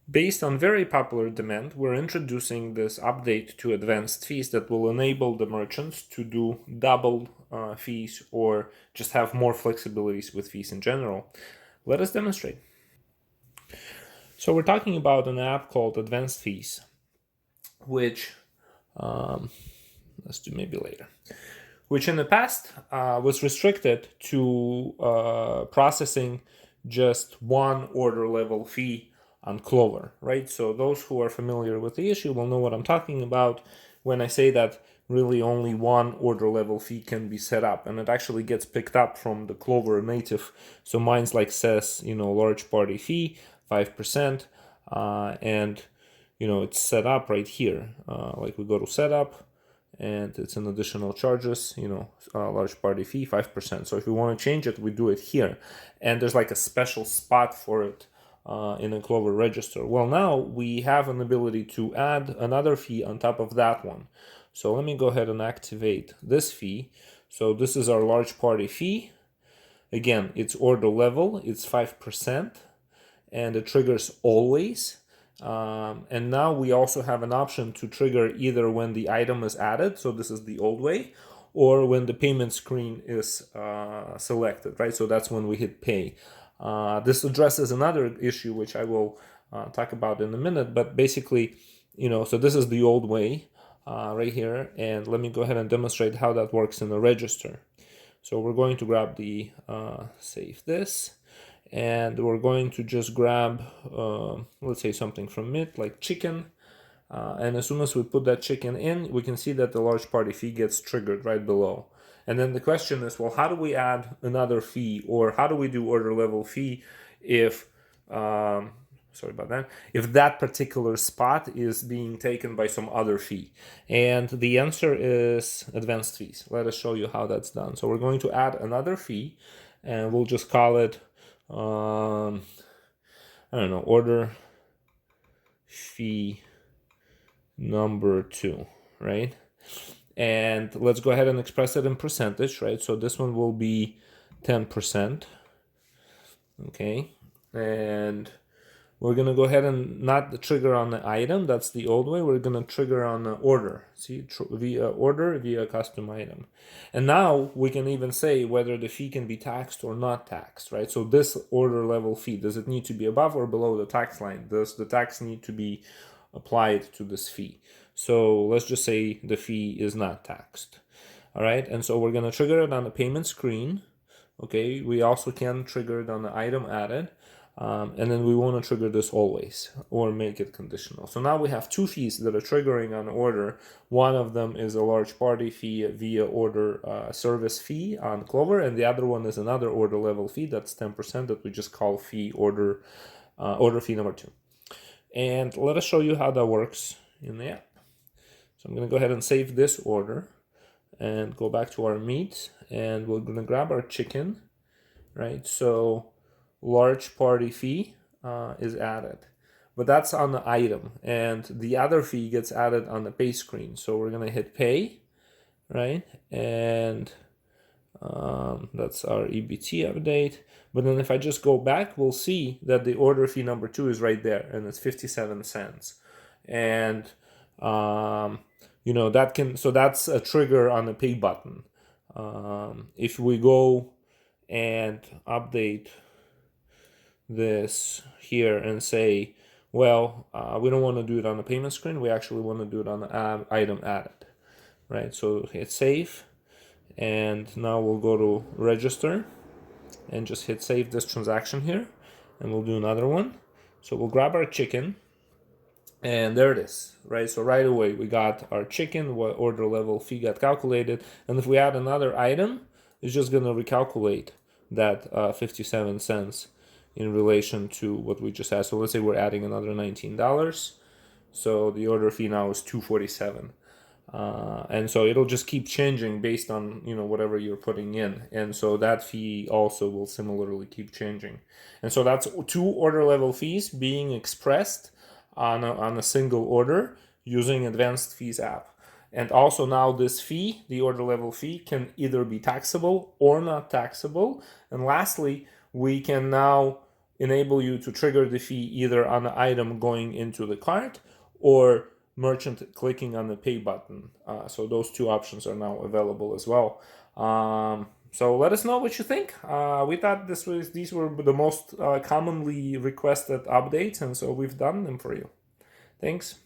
Based on very popular demand, we're introducing this update to advanced fees that will enable the merchants to do double fees or just have more flexibilities with fees in general. Let us demonstrate. So we're talking about an app called Advanced Fees, which let's do maybe later, which in the past was restricted to processing just one order level fee on Clover, right? So those who are familiar with the issue will know what I'm talking about when I say that really only one order level fee can be set up, and it actually gets picked up from the Clover native. So mine's like says, large party fee, 5%, and it's set up right here. Like we go to setup, and it's an additional charges, large party fee, 5%. So if we want to change it, we do it here. And there's like a special spot for it in a Clover register. Well, now we have an ability to add another fee on top of that one. So let me go ahead and activate this fee. So this is our large party fee. Again, it's order level, it's 5%, and it triggers always. And now we also have an option to trigger either when the item is added, so this is the old way, or when the payment screen is selected, right? So that's when we hit pay. This addresses another issue, which I will talk about in a minute, but basically, so this is the old way right here, and let me go ahead and demonstrate how that works in the register. So we're going to grab the, save this, and we're going to just grab, let's say something from it, like chicken. And as soon as we put that chicken in, we can see that the large party fee gets triggered right below. And then the question is, well, how do we add another fee, or how do we do order level fee if, sorry about that, if that particular spot is being taken by some other fee? And the answer is advanced fees. Let us show you how that's done. So we're going to add another fee, and we'll just call it, I don't know, order fee number 2, right? And let's go ahead and express it in percentage, right? So this one will be 10%, okay? And we're gonna go ahead and not trigger on the item, that's the old way. We're gonna trigger on the order, see, via order, via custom item. And now we can even say whether the fee can be taxed or not taxed, right? So this order level fee, does it need to be above or below the tax line? Does the tax need to be applied to this fee? So let's just say the fee is not taxed. All right, and so we're gonna trigger it on the payment screen. Okay, we also can trigger it on the item added. And then we want to trigger this always, or make it conditional. So now we have two fees that are triggering on order. One of them is a large party fee via order service fee on Clover, and the other one is another order level fee that's 10% that we just call fee order fee number 2. And let us show you how that works in the app. So I'm going to go ahead and save this order and go back to our meat, and we're going to grab our chicken, right? So large party fee is added, but that's on the item, and the other fee gets added on the pay screen. So we're gonna hit pay, right? And that's our EBT update. But then if I just go back, we'll see that the order fee number 2 is right there, and it's 57 cents. And that can, so that's a trigger on the pay button. If we go and update this here and say, well, we don't want to do it on the payment screen, we actually want to do it on the item added, right? So hit save, and now we'll go to register and just hit save this transaction here, and we'll do another one. So we'll grab our chicken, and there it is, right? So right away we got our chicken, what order level fee got calculated, and if we add another item, it's just gonna recalculate that 57 cents in relation to what we just had. So let's say we're adding another $19. So the order fee now is $2.47. And so it'll just keep changing based on whatever you're putting in, and so that fee also will similarly keep changing. And so that's 2 order level fees being expressed on a single order using Advanced Fees app. And also now this fee, the order level fee, can either be taxable or not taxable. And lastly, we can now enable you to trigger the fee either on the item going into the cart or merchant clicking on the pay button. So those two options are now available as well. So let us know what you think. We thought these were the most commonly requested updates, and so we've done them for you. Thanks.